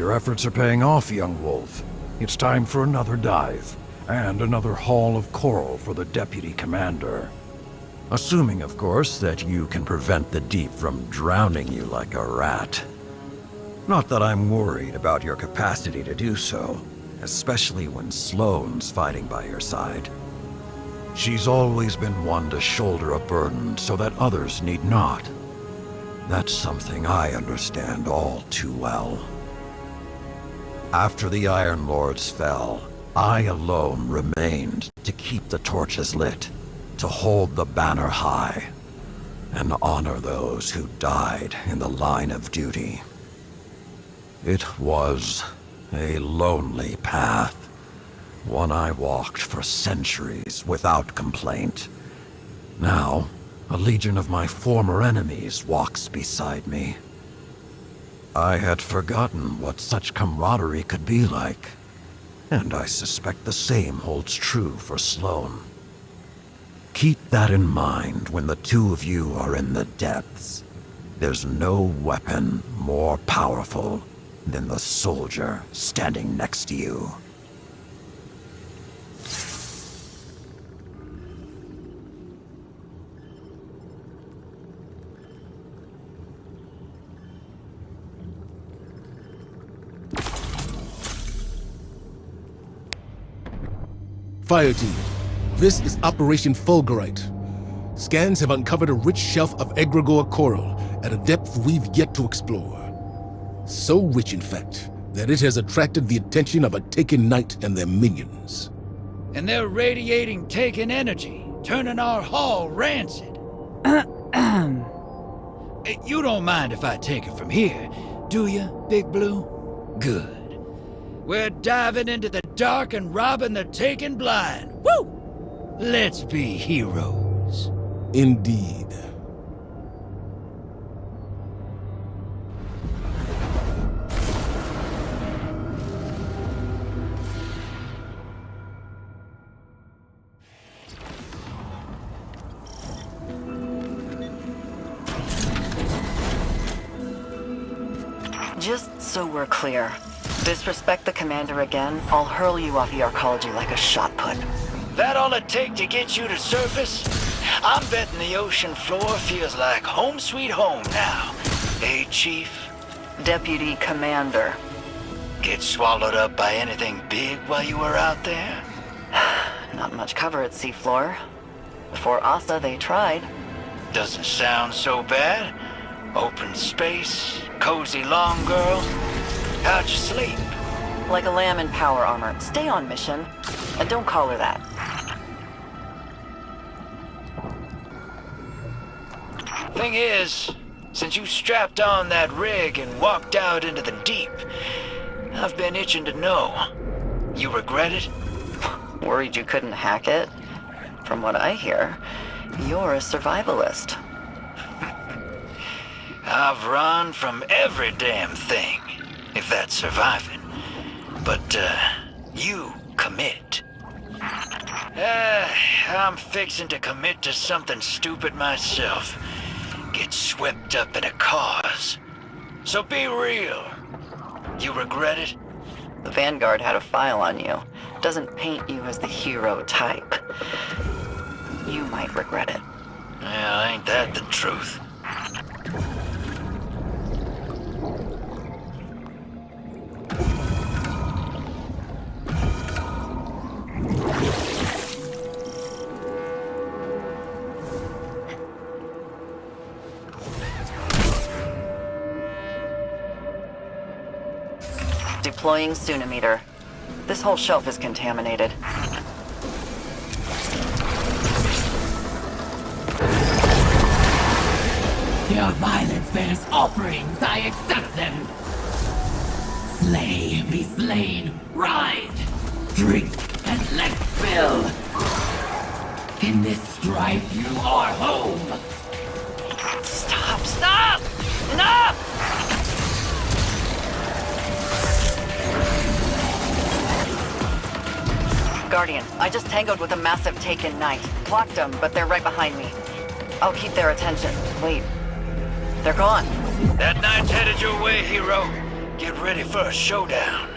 Your efforts are paying off, young wolf. It's time for another dive, and another haul of coral for the Deputy Commander. Assuming, of course, that you can prevent the deep from drowning you like a rat. Not that I'm worried about your capacity to do so, especially when Sloane's fighting by your side. She's always been one to shoulder a burden so that others need not. That's something I understand all too well. After the Iron Lords fell, I alone remained to keep the torches lit, to hold the banner high, and honor those who died in the line of duty. It was a lonely path, one I walked for centuries without complaint. Now, a legion of my former enemies walks beside me. I had forgotten what such camaraderie could be like, and I suspect the same holds true for Sloane. Keep that in mind when the two of you are in the depths. There's no weapon more powerful than the soldier standing next to you. Fire team, this is Operation Fulgurite. Scans have uncovered a rich shelf of egregore coral at a depth we've yet to explore. So rich, in fact, that it has attracted the attention of a Taken Knight and their minions. And they're radiating Taken energy, turning our hall rancid. You don't mind if I take it from here, do you, Big Blue? Good. We're diving into the dark and robbing the Taken blind. Woo! Let's be heroes. Indeed. Just so we're clear, disrespect the commander again, I'll hurl you off the arcology like a shot put. That all it take to get you to surface? I'm betting the ocean floor feels like home sweet home now. Hey, Chief? Deputy Commander. Get swallowed up by anything big while you were out there? Not much cover at seafloor. Before Asa, they tried. Doesn't sound so bad. Open space, cozy long girl. How'd you sleep? Like a lamb in power armor. Stay on mission, and don't call her that. Thing is, since you strapped on that rig and walked out into the deep, I've been itching to know. You regret it? Worried you couldn't hack it? From what I hear, you're a survivalist. I've run from every damn thing, if that's surviving. But, you commit. I'm fixing to commit to something stupid myself. Get swept up in a cause. So be real. You regret it? The Vanguard had a file on you. Doesn't paint you as the hero type. You might regret it. Well, ain't that the truth? Deploying Sunimeter. This whole shelf is contaminated. Your violence bears offerings, I accept them. Slay, be slain, rise, drink, and let's fill. In this strife, you are home. Stop! Stop! Enough! Guardian, I just tangoed with a massive Taken Knight. Blocked them, but they're right behind me. I'll keep their attention. Wait. They're gone. That knight's headed your way, hero. Get ready for a showdown.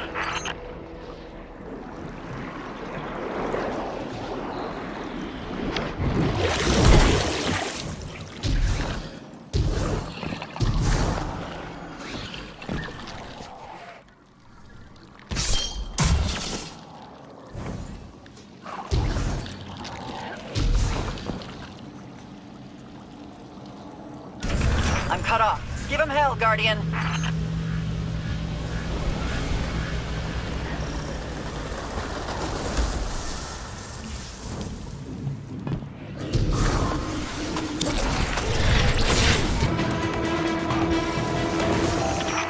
I'm cut off. Give him hell, Guardian.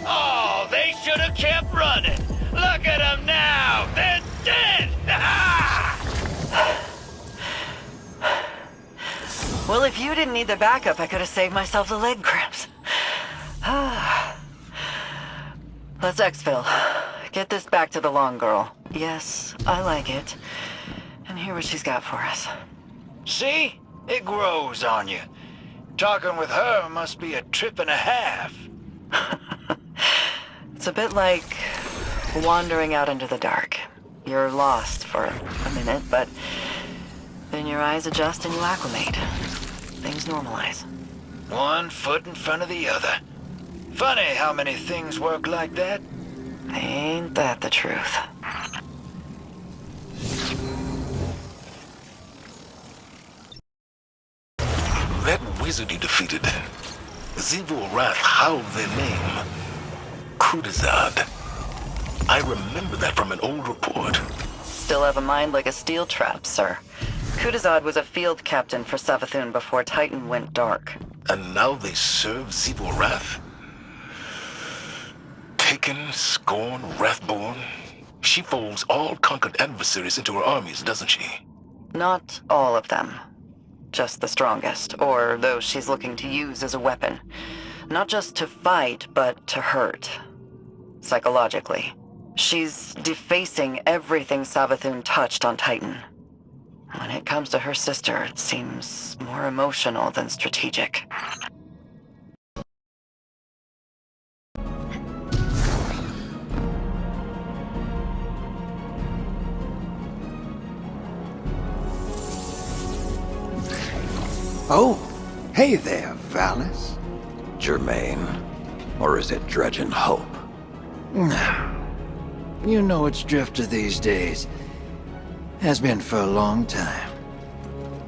Oh, they should have kept running. Look at them now. They're dead. Well, if you didn't need the backup, I could have saved myself the leg cramps. Let's exfil. Get this back to the long girl. Yes, I like it. And hear what she's got for us. See? It grows on you. Talking with her must be a trip and a half. It's a bit like wandering out into the dark. You're lost for a minute, but then your eyes adjust and you acclimate. Things normalize. One foot in front of the other. Funny how many things work like that. Ain't that the truth? That wizard you defeated, Zevul Wrath howled their name. Kudazad. I remember that from an old report. Still have a mind like a steel trap, sir. Kudazad was a field captain for Savathun before Titan went dark. And now they serve Zevul Wrath? Taken, Scorn, Wrathborn. She folds all conquered adversaries into her armies, doesn't she? Not all of them. Just the strongest, or those she's looking to use as a weapon. Not just to fight, but to hurt. Psychologically. She's defacing everything Savathun touched on Titan. When it comes to her sister, it seems more emotional than strategic. Oh, hey there, Valis. Germain. Or is it Dredgen Hope? You know it's Drifter these days. Has been for a long time.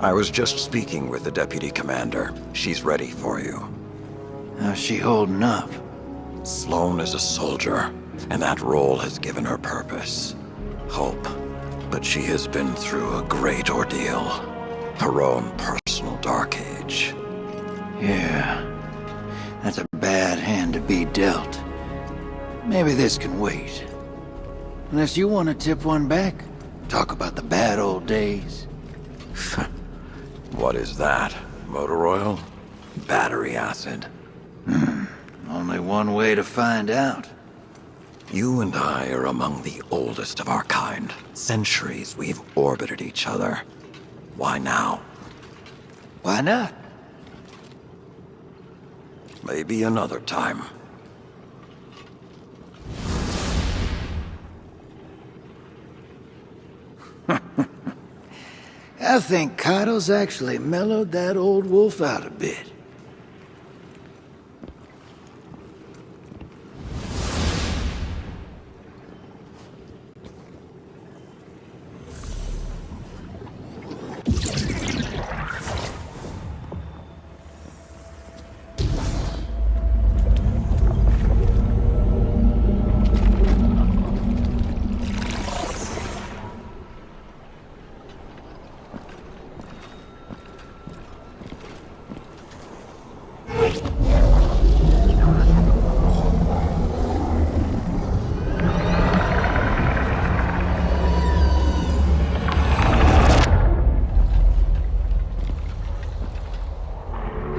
I was just speaking with the deputy commander. She's ready for you. How's she holding up? Sloane is a soldier, and that role has given her purpose. Hope. But she has been through a great ordeal. Her own personal dark age. Yeah. That's a bad hand to be dealt. Maybe this can wait. Unless you want to tip one back. Talk about the bad old days. What is that? Motor oil? Battery acid? Only one way to find out. You and I are among the oldest of our kind. Centuries we've orbited each other. Why now? Why not? Maybe another time. I think Kaido's actually mellowed that old wolf out a bit.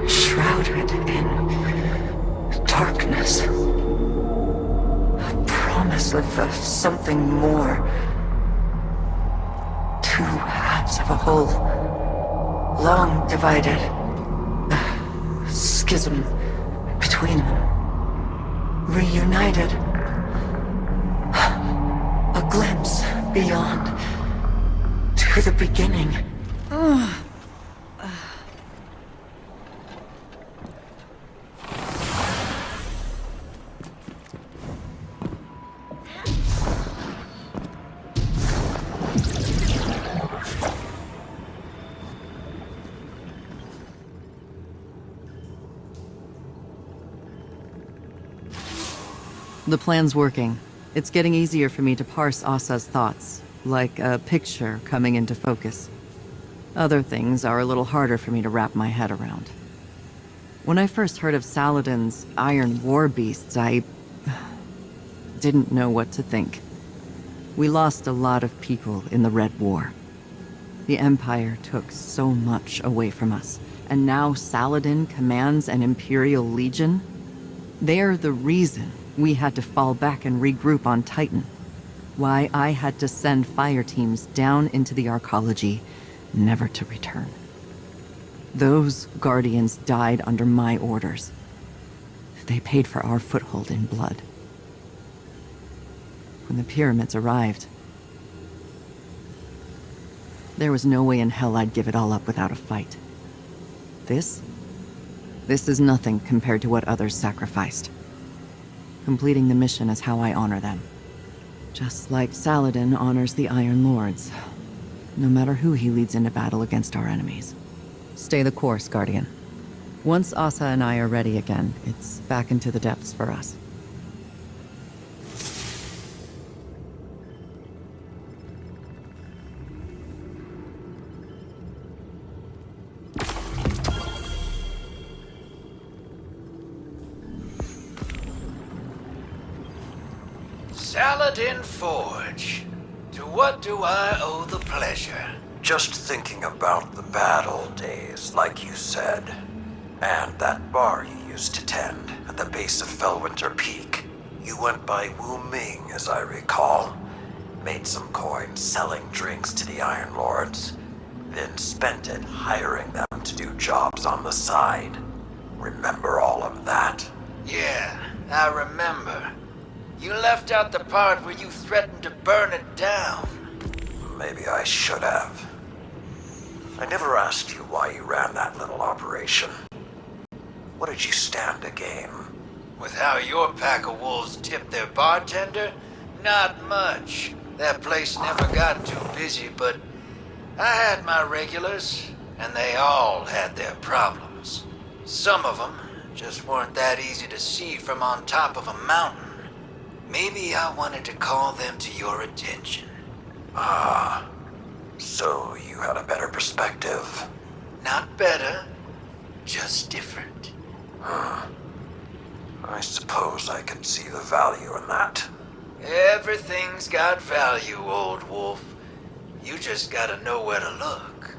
Shrouded in darkness. A promise of something more. Two halves of a whole. Long divided. A schism between them. Reunited. glimpse beyond to the beginning. The plan's working. It's getting easier for me to parse Asa's thoughts, like a picture coming into focus. Other things are a little harder for me to wrap my head around. When I first heard of Saladin's Iron War Beasts, I didn't know what to think. We lost a lot of people in the Red War. The Empire took so much away from us, and now Saladin commands an Imperial Legion? They're the reason we had to fall back and regroup on Titan. Why I had to send fire teams down into the Arcology, never to return. Those Guardians died under my orders. They paid for our foothold in blood. When the pyramids arrived, there was no way in hell I'd give it all up without a fight. This is nothing compared to what others sacrificed. Completing the mission is how I honor them. Just like Saladin honors the Iron Lords, no matter who he leads into battle against our enemies. Stay the course, Guardian. Once Asa and I are ready again, it's back into the depths for us. Saladin Forge. To what do I owe the pleasure? Just thinking about the bad old days, like you said. And that bar you used to tend at the base of Fellwinter Peak. You went by Wu Ming, as I recall. Made some coin selling drinks to the Iron Lords. Then spent it hiring them to do jobs on the side. Remember all of that? Yeah, I remember. You left out the part where you threatened to burn it down. Maybe I should have. I never asked you why you ran that little operation. What did you stand to gain? With how your pack of wolves tipped their bartender? Not much. That place never got too busy, but I had my regulars, and they all had their problems. Some of them just weren't that easy to see from on top of a mountain. Maybe I wanted to call them to your attention. Ah, so you had a better perspective. Not better, just different. I suppose I can see the value in that. Everything's got value, old wolf. You just gotta know where to look.